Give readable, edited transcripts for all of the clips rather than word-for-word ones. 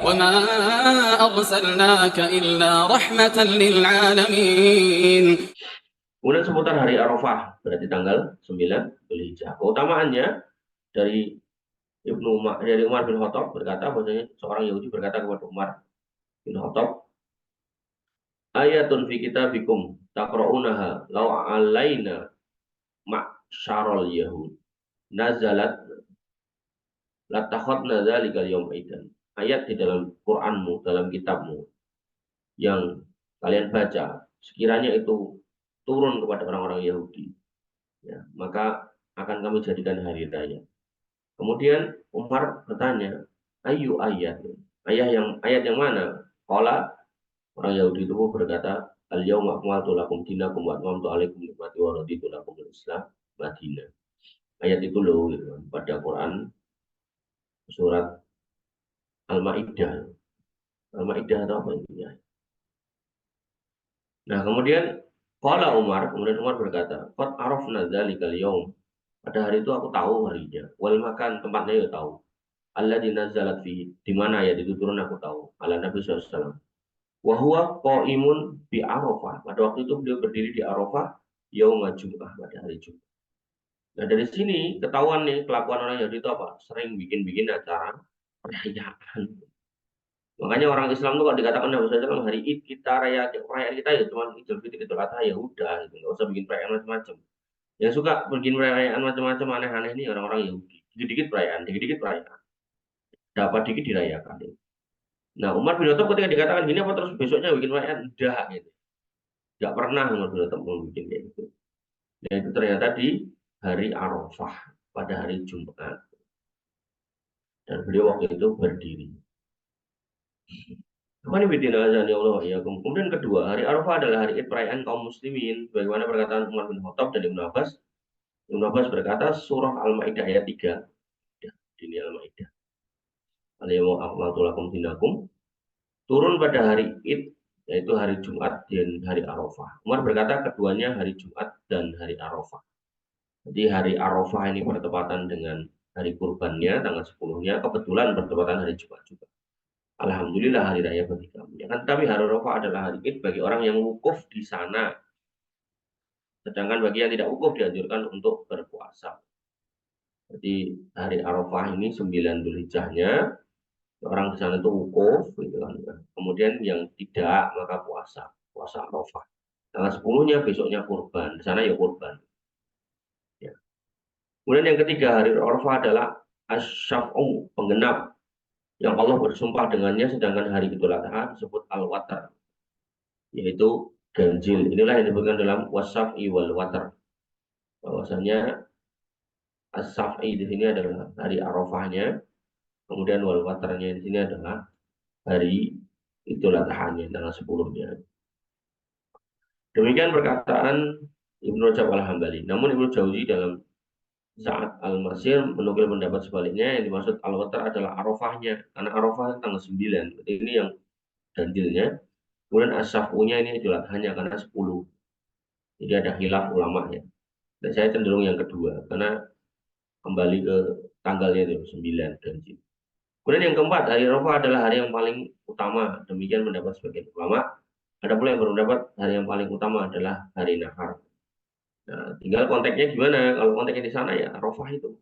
وما أرسلناك إلا رحمة للعالمين. Kemudian seputar hari Arafah, berarti tanggal 9 Dzulhijjah. Keutamaannya dari dari Umar bin Khattab berkata bahwasanya seorang Yahudi berkata kepada Umar bin Khattab, ayatun fi kitabikum taqra'unaha law alaina ma'syarul yahud nazalat latakhadna dzalikal yawm aidan. Ayat di dalam Qur'anmu, dalam kitabmu yang kalian baca, sekiranya itu turun kepada orang-orang Yahudi, ya, maka akan kami jadikan hari raya. Kemudian Umar bertanya, ayu ayat, ayat yang mana? Qala, orang Yahudi itu berkata, al yauma akmaltu lakum dinakum wa atmamtu alaikum nikmati wa raditu lakum al-Islam madinah. Ayat itu loh gitu, pada Quran surat Al-Maidah. Al-Maidah atau apa intinya? Nah, kemudian kemudian Umar berkata, qad arafna dzalikal yaum. Pada hari itu aku tahu harinya. Wal makan, tempatnya ya tahu. Alladzi nazalat fi, di mana ayat itu turun aku tahu. Ala Nabi sallallahu alaihi wasallam. Wa huwa qaimun bi Arafah. Pada waktu itu beliau berdiri di Arafah yaumul Jum'ah, pada hari Jumat. Nah, dari sini ketahuan nih kelakuan orang Yahudi itu apa? Sering bikin-bikin acara perayaan. Makanya orang Islam tuh kalau dikatakan Nabi SAW hari Id kita perayaan kita ya cuma Idul Fitri, Idul Adha, ya udah gitu, nggak usah bikin perayaan macam-macam. Yang suka bikin perayaan macam-macam aneh-aneh ini orang-orang Yahudi. Dikit-dikit perayaan, dikit-dikit perayaan. Dapat dikit dirayakan. Nah, Umar bin Khattab ketika dikatakan gini apa terus besoknya bikin perayaan? Udah gitu. Nggak pernah Umar bin Khattab mau bikin kayak gitu. Dan itu ternyata di hari Arafah pada hari Jumat. Dan beliau waktu itu berdiri. Kemudian kedua, hari Arafah adalah hari Id perayaan kaum muslimin. Bagaimana perkataan Umar bin Khattab dan Ibnu Abbas. Ibnu Abbas berkata surah Al-Maidah ayat 3. Ya, ini Al-Maidah. Al-yawma akmaltu lakum dinakum. Turun pada hari Id, yaitu hari Jumat dan hari Arafah. Umar berkata keduanya hari Jumat dan hari Arafah. Jadi hari Arafah ini bertepatan dengan hari kurbannya, tanggal 10-nya, kebetulan bertepatan hari Jumat juga. Alhamdulillah hari raya bagi kami. Ya kan, tapi hari Arafah adalah hari Id bagi orang yang wukuf di sana. Sedangkan bagi yang tidak wukuf dianjurkan untuk berpuasa. Jadi hari Arafah ini 9 Dzulhijjahnya, orang di sana itu wukuf, gitu kan. Kemudian yang tidak maka puasa Arafah. Tanggal 10-nya besoknya kurban, di sana ya kurban. Ya. Kemudian yang ketiga hari Arafah adalah Asyaf'u, penggenap, yang Allah bersumpah dengannya, sedangkan hari Idul Adha disebut Al-Watar, yaitu ganjil. Inilah yang disebutkan dalam Wasaf'i wal Watar. Bahwasanya As-Saf'i di sini adalah hari Arafahnya, kemudian wal Watarnya di sini adalah hari Idul Adha-nya, tanggal 10-nya. Demikian perkataan Ibnu Rajab Al-Hambali. Namun Ibnu Jauzi dalam Saat Al-Masir menukil pendapat sebaliknya, yang dimaksud Al-Watar adalah Arafahnya, karena Arafah tanggal 9. Ini yang ganjilnya. Kemudian As-Saf'unya ini adalah hanya karena 10. Jadi ada khilaf ulama ya. Dan saya cenderung yang kedua, karena kembali ke tanggalnya itu 9 ganjil. Kemudian yang keempat, hari Arafah adalah hari yang paling utama. Demikian pendapat sebagian ulama. Ada pula yang berpendapat hari yang paling utama adalah hari Nahar. Nah, tinggal konteksnya gimana? Kalau konteksnya di sana ya Arafah itu.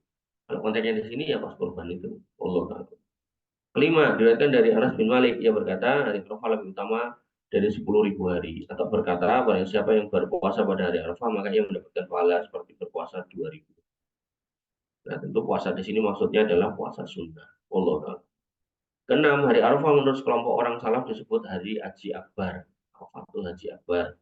Kalau konteksnya di sini ya pas kurban itu. Allah Ta'ala. Kelima, diriwayatkan dari Anas bin Malik. Ia berkata, hari Arafah lebih utama dari 10.000 hari. Atau berkata, barang siapa yang berpuasa pada hari Arafah, maka ia mendapatkan pahala seperti berpuasa 2.000. Nah, tentu puasa di sini maksudnya adalah puasa sunnah. Allah Ta'ala. Keenam, hari Arafah menurut sekelompok orang salaf disebut hari Haji Akbar. Arafah itu Haji Akbar.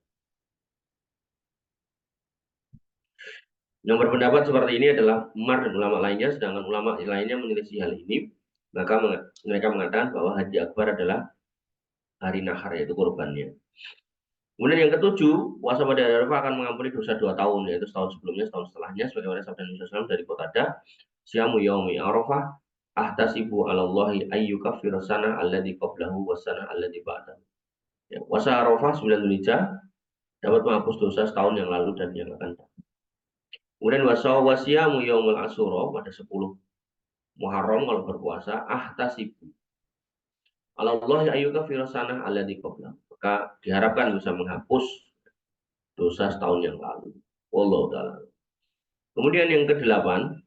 Yang berpendapat seperti ini adalah Umar dan ulama lainnya, sedangkan ulama lainnya menyelisih hal ini. Maka mereka mengatakan bahwa Haji Akbar adalah hari Nahar, yaitu kurbannya. Kemudian yang ketujuh, puasa pada hari Arafah akan mengampuni dosa 2 tahun, yaitu setahun sebelumnya, setahun setelahnya, sebagaimana sabda Nabi SAW dari Qatadah, Syamu yaumi Arafah, ahtasibu alallahi ayyukaffira sana alladzi qablahu wa sana alladzi ba'dahu. Ya, puasa Arafah 9 Dzulhijjah dapat menghapus dosa setahun yang lalu dan yang akan datang. Kemudian wasiyamu yaumul Asyura pada 10 Muharram kalau berpuasa, ahtasibu. Allah ya ayyuka firasana alladzi qabla. Maka diharapkan bisa menghapus dosa setahun yang lalu. Wallahu taala. Kemudian yang kedelapan,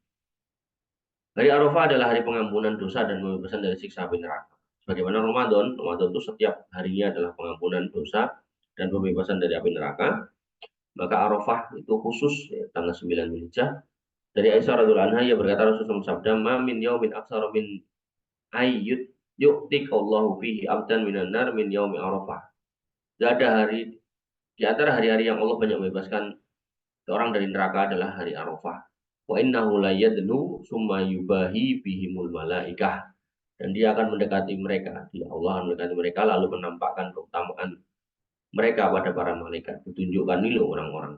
hari Arafah adalah hari pengampunan dosa dan pembebasan dari siksa api neraka. Sebagaimana Ramadan itu setiap harinya adalah pengampunan dosa dan pembebasan dari api neraka. Maka Arafah itu khusus ya, tanggal 9 Dzulhijjah. Dari Aisyah radhiyallahu anha ia berkata Rasulullah bersabda, "Ma min yaumin aktsara min ayyut yu'tiqallahu fihi abdan minan nar min yaumi Arafah." Tidak ada hari di antara hari-hari yang Allah banyak membebaskan seorang dari neraka adalah hari Arafah. Wa innahu la yadnu summa yubahi bihimul malaikah. Dan dia akan mendekati mereka. Allah akan mendekati mereka lalu menampakkan keutamaan mereka pada para malaikat. Ditunjukkan nih loh orang-orang.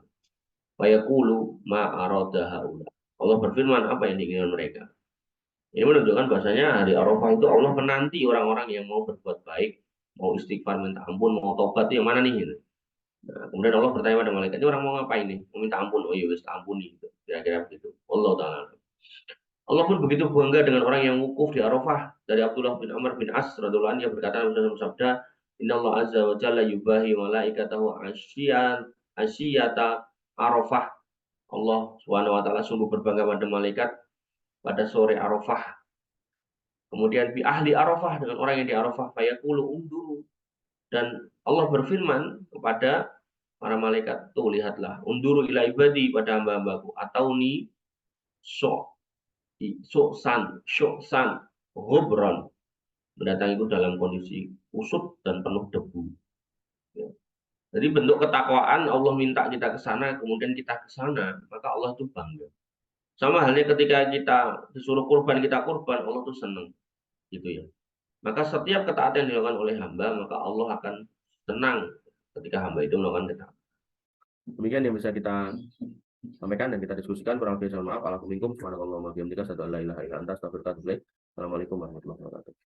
Wa yaqulu ma arada haula. Allah berfirman apa yang diinginkan mereka. Ini menunjukkan bahasanya hari Arafah itu Allah menanti orang-orang yang mau berbuat baik, mau istighfar, minta ampun, mau tobat itu yang mana nih? Gitu. Nah, kemudian Allah bertanya pada malaikat, ini orang mau ngapain nih? Mau minta ampun. Oh iya, wis ampuni. Gitu. Kira-kira begitu. Allah Ta'ala. Allah pun begitu bangga dengan orang yang wukuf di Arafah. Dari Abdullah bin Amr bin As radhiyallahu anhu berkata dalam sabda, Inna Allah azza wa jalla yubahi malaikatahu asyiyata Arafah. Allah Subhanahu wa taala sungguh berbangga pada malaikat pada sore Arafah. Kemudian bi ahli Arafah, dengan orang yang di Arafah, fayaqulu unduru. Dan Allah berfirman kepada para malaikat, tuh lihatlah, unduru ila ibadi, pada hamba-hambaku, atau ni syuksan hubron, mendatangiku dalam kondisi kusut dan penuh debu. Ya. Jadi bentuk ketakwaan Allah minta kita ke sana, kemudian kita ke sana, maka Allah itu bangga. Sama halnya ketika kita disuruh kurban, kita kurban, Allah itu senang, gitu ya. Maka setiap ketaatan yang dilakukan oleh hamba, maka Allah akan senang ketika hamba itu melakukan ketaatan. Demikian yang bisa kita sampaikan dan kita diskusikan. Kurang lebih mohon maaf. Assalamualaikum warahmatullahi wabarakatuh. Assalamualaikum warahmatullahi wabarakatuh.